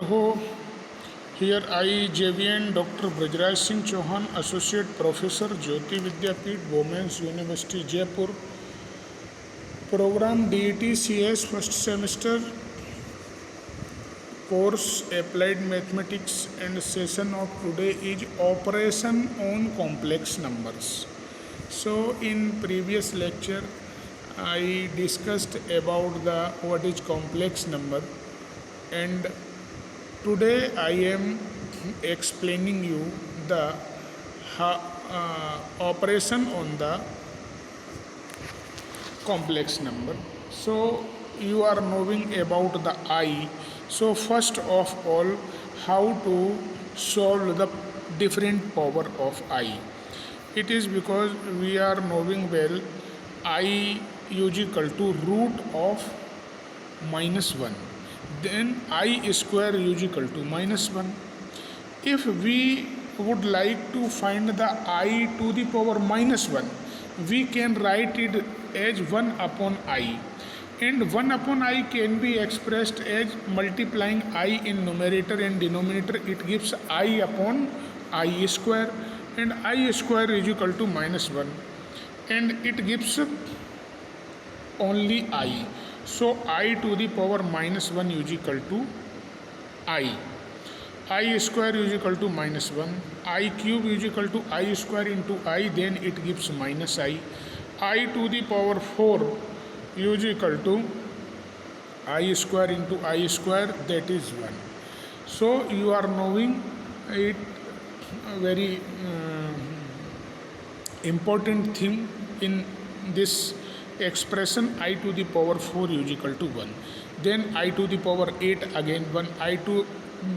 ho. Here I, JVN Dr. Brajraj Singh Chauhan, Associate Professor, Jyoti Vidyapeeth, Women's University, Jaipur, Program DET CS first semester, course Applied Mathematics, and session of today is Operation on Complex Numbers. So in previous lecture I discussed about what is complex number, and today I am explaining you the operation on the complex number. So you are knowing about the I. So first of all, how to solve the different power of I. It is because we are knowing well I is equal to root of -1. Then I square is equal to -1. If we would like to find the I to the power -1, we can write it as 1 upon I. And 1 upon I can be expressed as multiplying I in numerator and denominator. It gives I upon I square, and I square is equal to -1, and it gives only I. So I to the power -1 is equal to I. I square is equal to -1. I cube is equal to I square into I, then it gives -I. I to the power 4 is equal to I square into I square, that is 1. So you are knowing it very important thing in this expression. I to the power 4 is equal to 1. Then I to the power 8 again 1. I to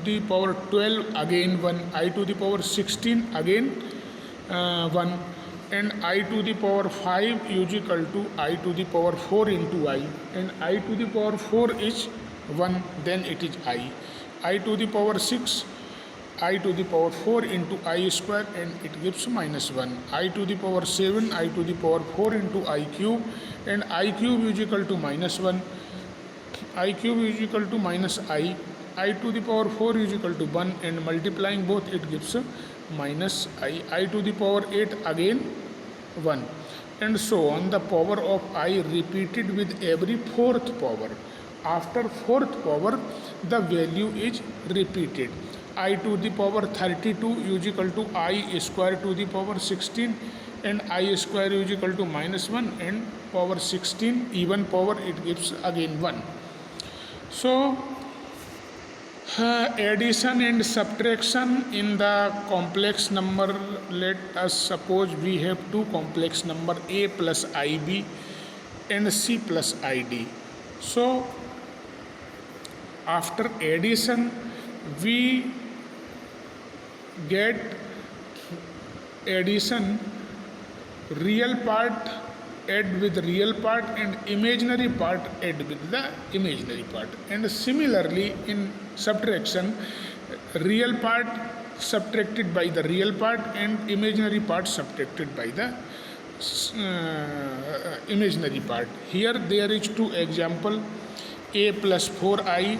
the power 12 again 1. I to the power 16 again 1. And I to the power 5 is equal to I to the power 4 into I. And I to the power 4 is 1. Then it is I. I to the power 6, I to the power 4 into I square, and it gives -1. I to the power 7, I to the power 4 into I cube, and I cube is equal to -1. I cube is equal to -I. I to the power 4 is equal to 1, and multiplying both it gives -I. I to the power 8 again 1, and so on. The power of I repeated with every fourth power. After fourth power, the value is repeated. I to the power 32 is equal to I square to the power 16, and I square is equal to -1, and power 16 even power, it gives again 1. So addition and subtraction in the complex number. Let us suppose we have two complex number, A plus IB and C plus ID. So after addition we get addition, real part add with real part, and imaginary part add with the imaginary part. And similarly in subtraction, real part subtracted by the real part, and imaginary part subtracted by the imaginary part. Here there is two example, A plus 4I,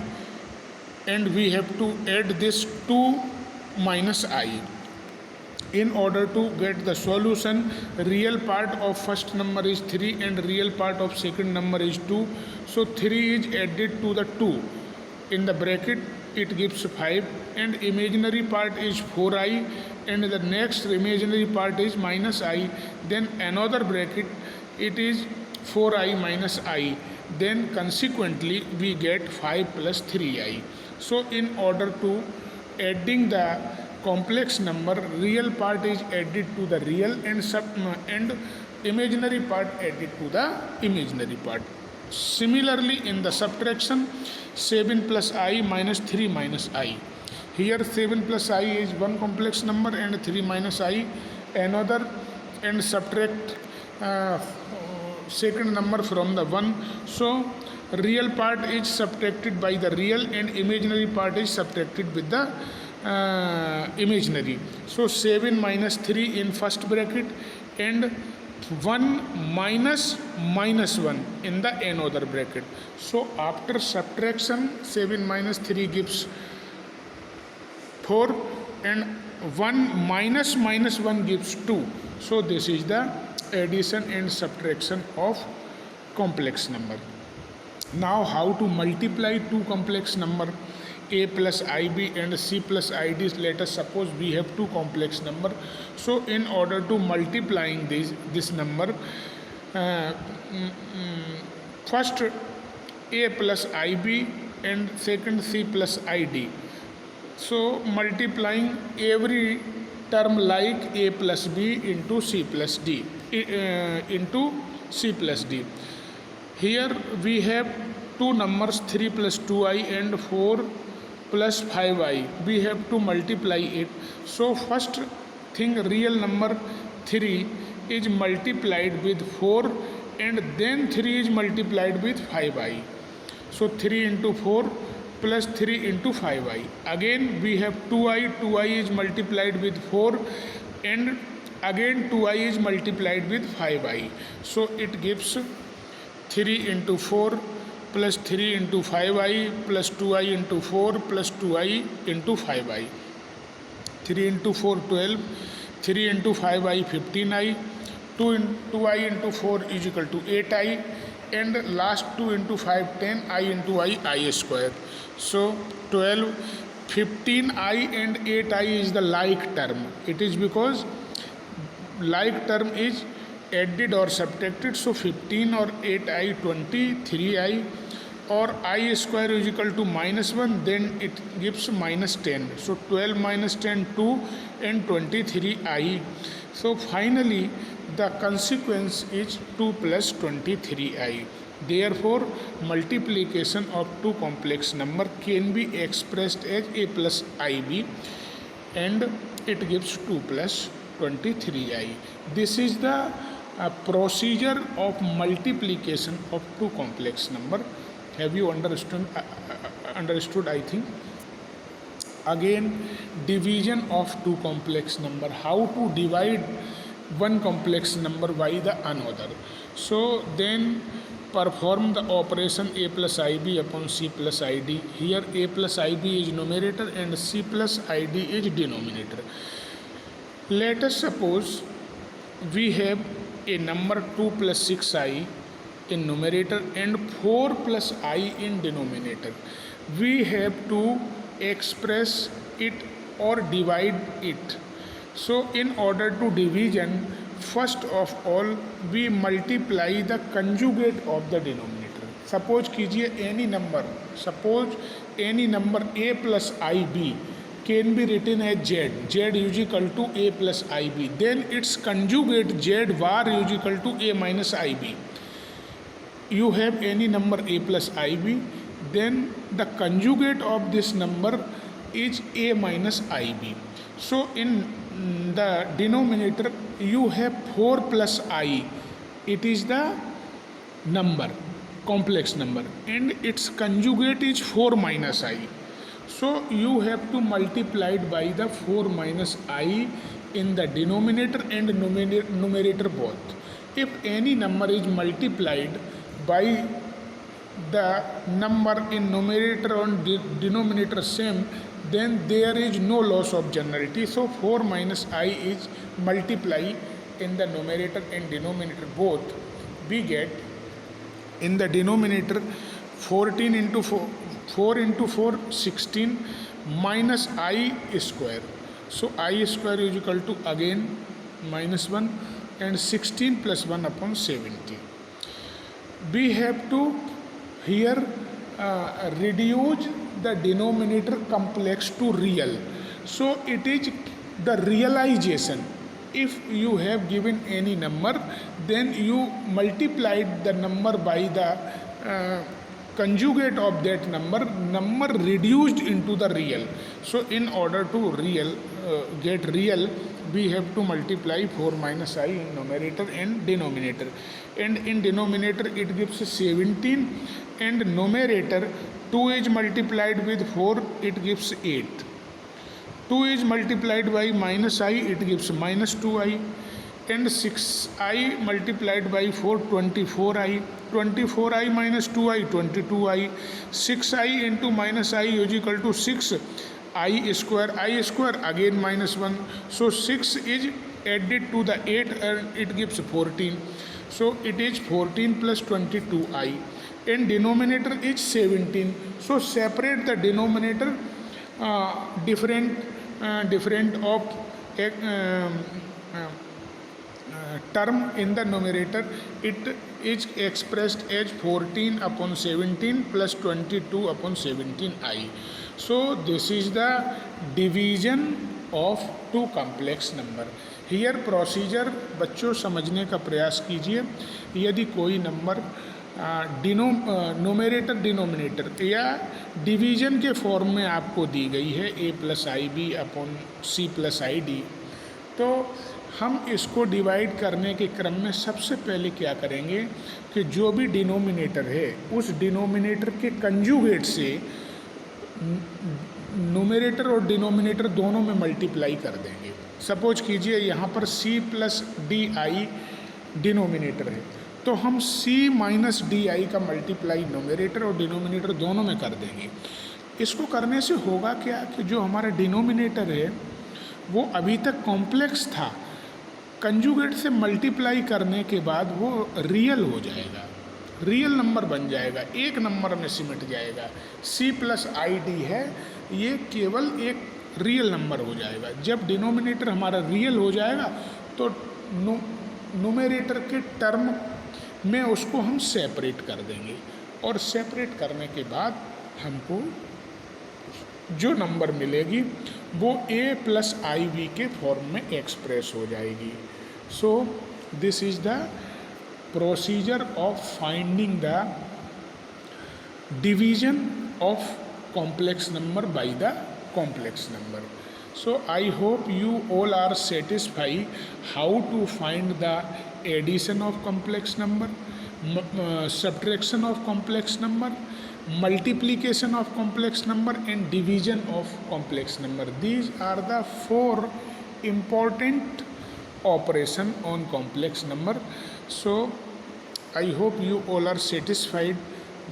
and we have to add this 2 minus I. In order to get the solution, real part of first number is 3 and real part of second number is 2. So 3 is added to the 2. In the bracket it gives 5, and imaginary part is 4I, and the next imaginary part is -I. Then another bracket it is 4I minus I. Then consequently we get 5 plus 3I. So in order to adding the complex number, real part is added to the real, and imaginary part added to the imaginary part. Similarly in the subtraction, 7 plus I minus 3 minus I. Here 7 plus I is one complex number and 3 minus I another, and subtract second number from the 1. So real part is subtracted by the real, and imaginary part is subtracted with the imaginary. So 7 minus 3 in first bracket, and 1 minus -1 in the another bracket. So after subtraction, 7 minus 3 gives 4 and 1 minus minus 1 gives 2. So this is the addition and subtraction of complex number. Now how to multiply two complex number, a plus ib and c plus id. Let us suppose we have two complex number. So in order to multiplying this number, first a plus ib and second c plus id. So multiplying every term like a plus b into c plus d into c plus d. Here we have two numbers 3 plus 2i and 4 plus 5i. We have to multiply it. So first thing, real number 3 is multiplied with 4 and then 3 is multiplied with 5i. So 3 into 4 plus 3 into 5i. Again we have 2i is multiplied with 4 and again 2i is multiplied with 5i. So it gives 3 into 4 plus 3 into 5i plus 2i into 4 plus 2i into 5i. 3 into 4 12, 3 into 5i 15i, 2i into 4 is equal to 8i, and last 2 into 5 10i into I square. So 12, 15i and 8i is the like term. It is because like term is added or subtracted. So 15 or 8i 20, 3i, or I square is equal to minus 1, then it gives minus 10. So 12 minus 10 2 and 23i. So finally the consequence is 2 plus 23i. Therefore multiplication of two complex number can be expressed as a plus ib and it gives 2 plus 23i. This is the procedure of multiplication of two complex number. Have you understood? I think. Again, division of two complex number. How to divide one complex number by the another. So then perform the operation a plus ib upon c plus id. Here a plus ib is numerator and c plus id is denominator. Let us suppose we have a number 2 plus 6i in numerator and 4 plus I in denominator. We have to express it or divide it. So in order to division, first of all we multiply the conjugate of the denominator. Suppose कीजिए any number a plus ib can be written as z is equal to a plus ib, then its conjugate z var is equal to a minus ib. You have any number a plus ib, then the conjugate of this number is a minus ib. So in the denominator you have 4 plus I. It is the number, complex number, and its conjugate is 4 minus I. So you have to multiply it by the 4 minus I in the denominator and numerator both. If any number is multiplied by the number in numerator and denominator same, then there is no loss of generality. So 4 minus I is multiply in the numerator and denominator both. We get in the denominator 14 into 4 into 4 16 minus I square. So I square is equal to again minus 1 and 16 plus 1 upon 70. We have to here reduce the denominator complex to real. So it is the realization. If you have given any number, then you multiplied the number by the conjugate of that number reduced into the real. So in order to get real, we have to multiply 4 minus I in numerator and denominator. And in denominator it gives 17, and numerator 2 is multiplied with 4, it gives 8. 2 is multiplied by minus I, it gives minus 2i, and 6i multiplied by 4 24i, 24i minus 2i 22i, 6i into minus I is equal to 6, I square again minus 1. So 6 is added to the 8 and it gives 14. So it is 14 plus 22i, and denominator is 17. So separate the denominator different of term in the numerator. It is expressed as 14 upon 17 plus 22 upon 17i. So this is the division of two complex number. Here procedure बच्चों समझने का प्रयास कीजिए. यदि कोई number numerator denominator या division के form में आपको दी गई है a plus i b upon c plus i d, तो हम इसको डिवाइड करने के क्रम में सबसे पहले क्या करेंगे कि जो भी डिनोमिनेटर है उस डिनोमिनेटर के कंजुगेट से न्यूमरेटर और डिनोमिनेटर दोनों में मल्टीप्लाई कर देंगे. सपोज कीजिए यहाँ पर c plus D I denominator है, तो हम c माइनस डी आई का मल्टीप्लाई न्यूमरेटर और डिनोमिनेटर दोनों में कर देंगे. इसको करने से होगा क्या कि जो हमारा डिनोमिनेटर है वो अभी तक कॉम्प्लेक्स था, कंजुगेट से मल्टीप्लाई करने के बाद वो रियल हो जाएगा, रियल नंबर बन जाएगा, एक नंबर में सिमट जाएगा. c प्लस आई डी है, ये केवल एक रियल नंबर हो जाएगा. जब डिनोमिनेटर हमारा रियल हो जाएगा तो न्यूमरेटर के टर्म में उसको हम सेपरेट कर देंगे, और सेपरेट करने के बाद हमको जो नंबर मिलेगी वो a प्लस आई वी के फॉर्म में एक्सप्रेस हो जाएगी. So this is the procedure of finding the division of complex number by the complex number. So I hope you all are satisfied how to find the addition of complex number, subtraction of complex number, multiplication of complex number and division of complex number. These are the 4 important operation on complex number. So I hope you all are satisfied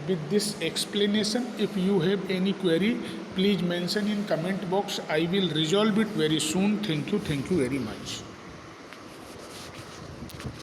with this explanation. If you have any query, please mention in comment box. I will resolve it very soon. Thank you very much.